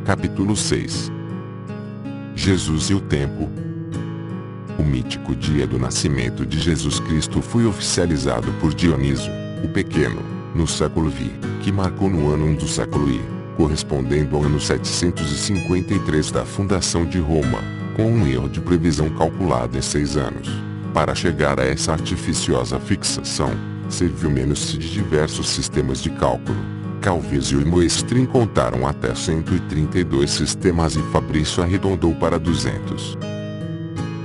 Capítulo 6. Jesus e o tempo. O mítico dia do nascimento de Jesus Cristo foi oficializado por Dionísio, o Pequeno, no século V, que marcou no ano 1 do século I, correspondendo ao ano 753 da fundação de Roma, com um erro de previsão calculado em 6 anos. Para chegar a essa artificiosa fixação, serviu-se de diversos sistemas de cálculo. Calvísio e Moestrin contaram até 132 sistemas e Fabrício arredondou para 200.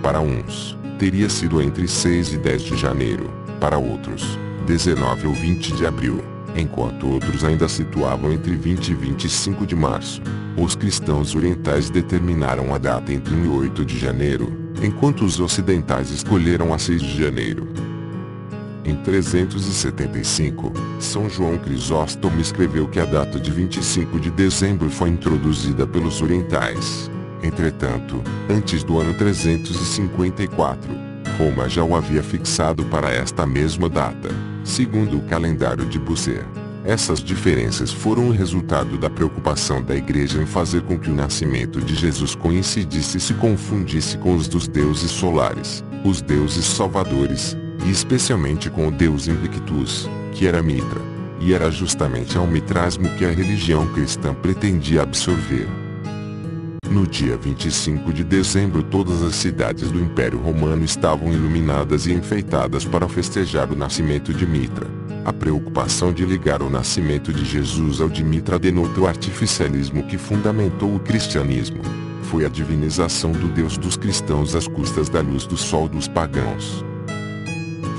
Para uns, teria sido entre 6 e 10 de janeiro, para outros, 19 ou 20 de abril, enquanto outros ainda situavam entre 20 e 25 de março. Os cristãos orientais determinaram a data entre 1 e 8 de janeiro, enquanto os ocidentais escolheram a 6 de janeiro. Em 375, São João Crisóstomo escreveu que a data de 25 de dezembro foi introduzida pelos orientais. Entretanto, antes do ano 354, Roma já o havia fixado para esta mesma data, segundo o calendário de Bucer. Essas diferenças foram o resultado da preocupação da Igreja em fazer com que o nascimento de Jesus coincidisse e se confundisse com os dos deuses solares, os deuses salvadores, e especialmente com o deus Invictus, que era Mitra, e era justamente ao mitrasmo que a religião cristã pretendia absorver. No dia 25 de dezembro todas as cidades do Império Romano estavam iluminadas e enfeitadas para festejar o nascimento de Mitra. A preocupação de ligar o nascimento de Jesus ao de Mitra denota o artificialismo que fundamentou o cristianismo. Foi a divinização do Deus dos cristãos às custas da luz do sol dos pagãos.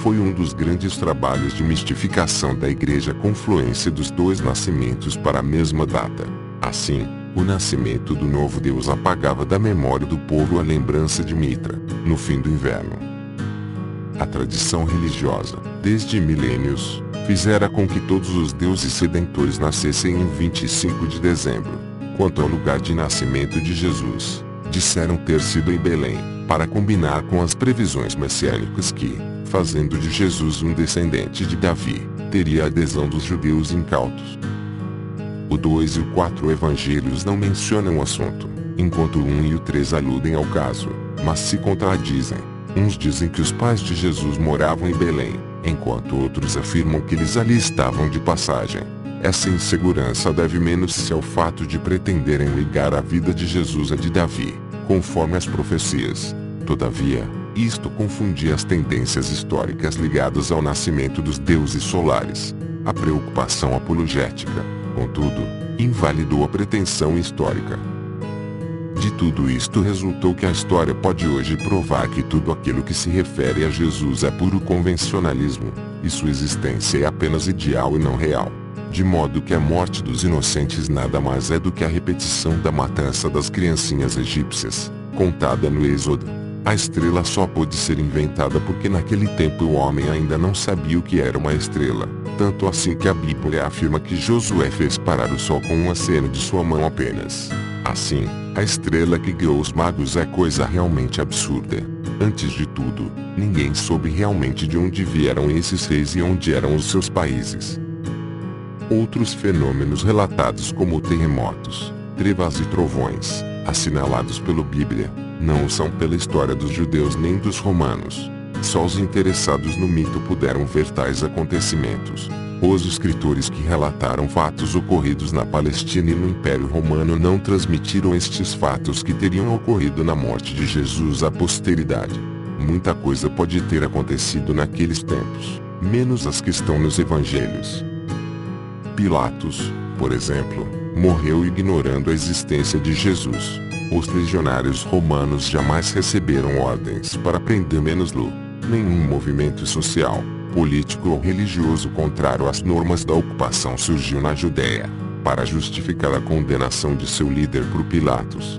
Foi um dos grandes trabalhos de mistificação da Igreja a confluência dos dois nascimentos para a mesma data. Assim, o nascimento do novo Deus apagava da memória do povo a lembrança de Mitra, no fim do inverno. A tradição religiosa, desde milênios, fizera com que todos os deuses redentores nascessem em 25 de dezembro. Quanto ao lugar de nascimento de Jesus, disseram ter sido em Belém, para combinar com as previsões messiânicas que, fazendo de Jesus um descendente de Davi, teria a adesão dos judeus incautos. O 2 e o 4 evangelhos não mencionam o assunto, enquanto o 1 e o 3 aludem ao caso, mas se contradizem. Uns dizem que os pais de Jesus moravam em Belém, enquanto outros afirmam que eles ali estavam de passagem. Essa insegurança deve menos-se ao fato de pretenderem ligar a vida de Jesus à de Davi, conforme as profecias. Todavia, isto confundia as tendências históricas ligadas ao nascimento dos deuses solares. A preocupação apologética, contudo, invalidou a pretensão histórica. De tudo isto resultou que a história pode hoje provar que tudo aquilo que se refere a Jesus é puro convencionalismo, e sua existência é apenas ideal e não real. De modo que a morte dos inocentes nada mais é do que a repetição da matança das criancinhas egípcias, contada no Êxodo. A estrela só pôde ser inventada porque naquele tempo o homem ainda não sabia o que era uma estrela, tanto assim que a Bíblia afirma que Josué fez parar o sol com um aceno de sua mão apenas. Assim, a estrela que guiou os magos é coisa realmente absurda. Antes de tudo, ninguém soube realmente de onde vieram esses reis e onde eram os seus países. Outros fenômenos relatados como terremotos, trevas e trovões, assinalados pela Bíblia, não são pela história dos judeus nem dos romanos. Só os interessados no mito puderam ver tais acontecimentos. Os escritores que relataram fatos ocorridos na Palestina e no Império Romano não transmitiram estes fatos que teriam ocorrido na morte de Jesus à posteridade. Muita coisa pode ter acontecido naqueles tempos, menos as que estão nos evangelhos. Pilatos, por exemplo, morreu ignorando a existência de Jesus. Os legionários romanos jamais receberam ordens para prender menos-lo. Nenhum movimento social, político ou religioso contrário às normas da ocupação surgiu na Judéia, para justificar a condenação de seu líder por Pilatos.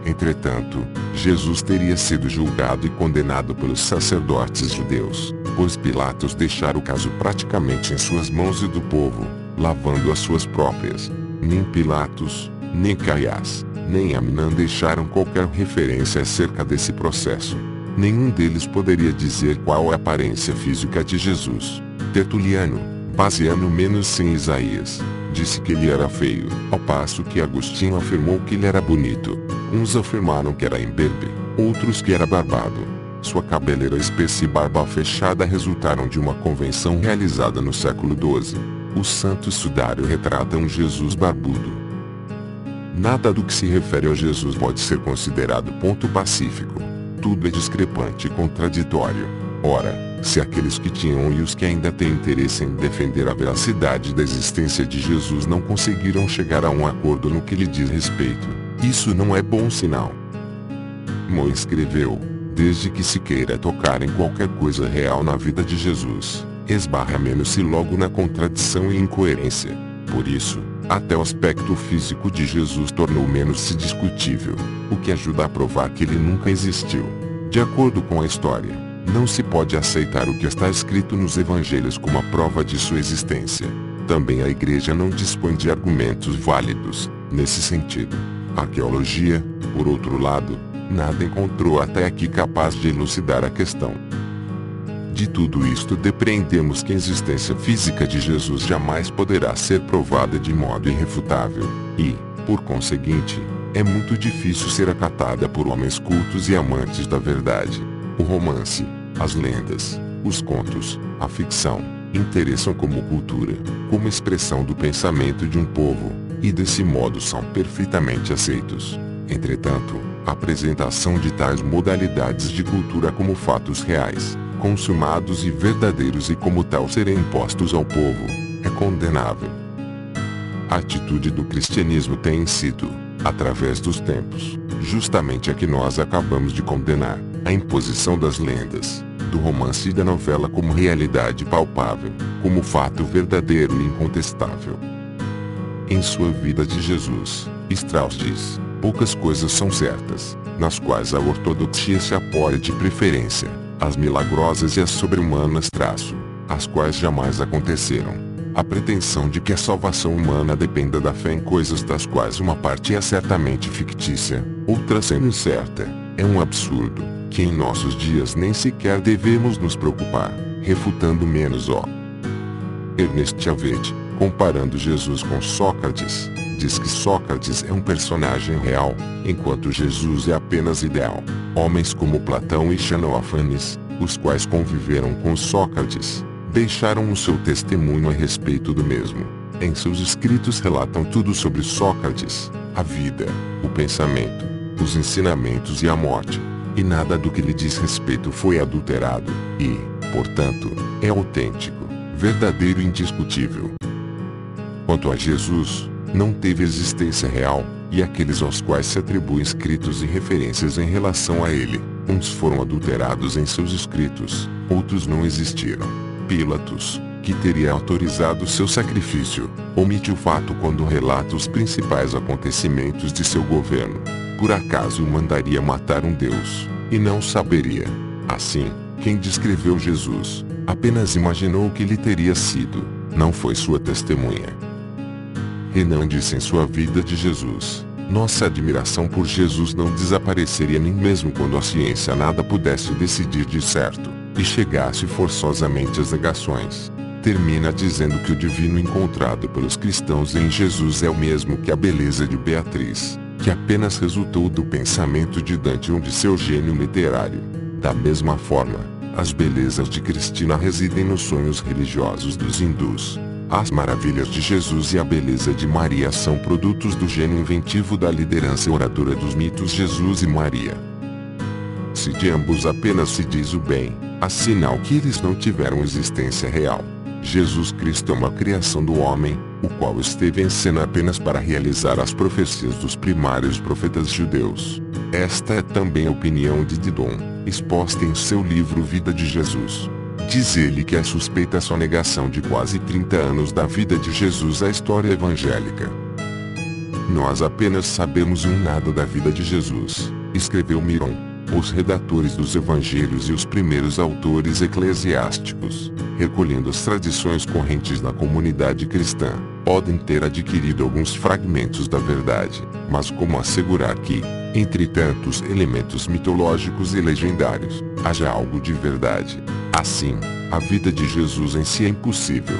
Entretanto, Jesus teria sido julgado e condenado pelos sacerdotes judeus, pois Pilatos deixara o caso praticamente em suas mãos e do povo, lavando as suas próprias. Nem Pilatos, nem Caiás, nem Amnã deixaram qualquer referência acerca desse processo. Nenhum deles poderia dizer qual é a aparência física de Jesus. Tertuliano, baseando menos em Isaías, disse que ele era feio, ao passo que Agostinho afirmou que ele era bonito. Uns afirmaram que era imberbe, outros que era barbado. Sua cabeleira espessa e barba fechada resultaram de uma convenção realizada no século XII. O Santo Sudário retrata um Jesus barbudo. Nada do que se refere ao Jesus pode ser considerado ponto pacífico. Tudo é discrepante e contraditório. Ora, se aqueles que tinham e os que ainda têm interesse em defender a veracidade da existência de Jesus não conseguiram chegar a um acordo no que lhe diz respeito, isso não é bom sinal. Mo escreveu: desde que se queira tocar em qualquer coisa real na vida de Jesus, esbarra menos-se logo na contradição e incoerência. Por isso, até o aspecto físico de Jesus tornou menos-se discutível, o que ajuda a provar que ele nunca existiu. De acordo com a história, não se pode aceitar o que está escrito nos evangelhos como a prova de sua existência. Também a Igreja não dispõe de argumentos válidos, nesse sentido. A arqueologia, por outro lado, nada encontrou até aqui capaz de elucidar a questão. De tudo isto depreendemos que a existência física de Jesus jamais poderá ser provada de modo irrefutável, e, por conseguinte, é muito difícil ser acatada por homens cultos e amantes da verdade. O romance, as lendas, os contos, a ficção, interessam como cultura, como expressão do pensamento de um povo, e desse modo são perfeitamente aceitos. Entretanto, a apresentação de tais modalidades de cultura como fatos reais, consumados e verdadeiros e como tal serem impostos ao povo, é condenável. A atitude do cristianismo tem sido, através dos tempos, justamente a que nós acabamos de condenar, a imposição das lendas, do romance e da novela como realidade palpável, como fato verdadeiro e incontestável. Em sua vida de Jesus, Strauss diz: poucas coisas são certas, nas quais a ortodoxia se apoia de preferência, as milagrosas e as sobre-humanas as quais jamais aconteceram. A pretensão de que a salvação humana dependa da fé em coisas das quais uma parte é certamente fictícia, outra sendo incerta, é um absurdo, que em nossos dias nem sequer devemos nos preocupar, refutando menos o. Ernest Chavette, comparando Jesus com Sócrates, diz que Sócrates é um personagem real, enquanto Jesus é apenas ideal. Homens como Platão e Xenófanes, os quais conviveram com Sócrates, deixaram o seu testemunho a respeito do mesmo. Em seus escritos relatam tudo sobre Sócrates, a vida, o pensamento, os ensinamentos e a morte, e nada do que lhe diz respeito foi adulterado, e, portanto, é autêntico, verdadeiro e indiscutível. Quanto a Jesus, não teve existência real, e aqueles aos quais se atribuem escritos e referências em relação a ele, uns foram adulterados em seus escritos, outros não existiram. Pilatos, que teria autorizado seu sacrifício, omite o fato quando relata os principais acontecimentos de seu governo. Por acaso mandaria matar um Deus, e não saberia. Assim, quem descreveu Jesus, apenas imaginou o que ele teria sido, não foi sua testemunha. Renan disse em sua vida de Jesus: nossa admiração por Jesus não desapareceria nem mesmo quando a ciência nada pudesse decidir de certo, e chegasse forçosamente às negações. Termina dizendo que o divino encontrado pelos cristãos em Jesus é o mesmo que a beleza de Beatriz, que apenas resultou do pensamento de Dante ou de seu gênio literário. Da mesma forma, as belezas de Cristina residem nos sonhos religiosos dos hindus. As maravilhas de Jesus e a beleza de Maria são produtos do gênio inventivo da liderança oradora dos mitos Jesus e Maria. Se de ambos apenas se diz o bem, há sinal que eles não tiveram existência real. Jesus Cristo é uma criação do homem, o qual esteve em cena apenas para realizar as profecias dos primários profetas judeus. Esta é também a opinião de Didon, exposta em seu livro Vida de Jesus. Diz ele que é suspeita a sonegação de quase 30 anos da vida de Jesus à história evangélica. Nós apenas sabemos um nada da vida de Jesus, escreveu Miron. Os redatores dos evangelhos e os primeiros autores eclesiásticos, recolhendo as tradições correntes da comunidade cristã, podem ter adquirido alguns fragmentos da verdade, mas como assegurar que, entre tantos elementos mitológicos e legendários, haja algo de verdade? Assim, a vida de Jesus em si é impossível.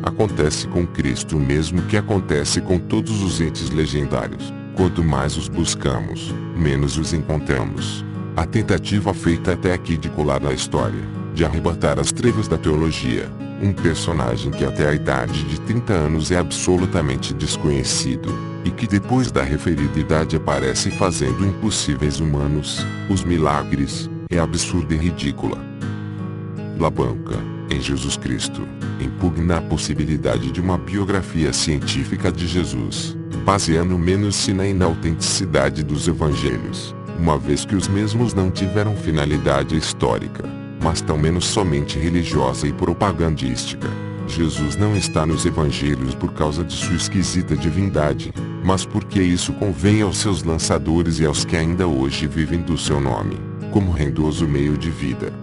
Acontece com Cristo o mesmo que acontece com todos os entes legendários. Quanto mais os buscamos, menos os encontramos. A tentativa feita até aqui de colar na história, de arrebatar as trevas da teologia, um personagem que até a idade de 30 anos é absolutamente desconhecido, e que depois da referida idade aparece fazendo impossíveis humanos, os milagres, é absurda e ridícula. Labanca, em Jesus Cristo, impugna a possibilidade de uma biografia científica de Jesus, baseando-se na inautenticidade dos evangelhos, uma vez que os mesmos não tiveram finalidade histórica, mas tão menos somente religiosa e propagandística. Jesus não está nos evangelhos por causa de sua esquisita divindade, mas porque isso convém aos seus lançadores e aos que ainda hoje vivem do seu nome, como rendoso meio de vida.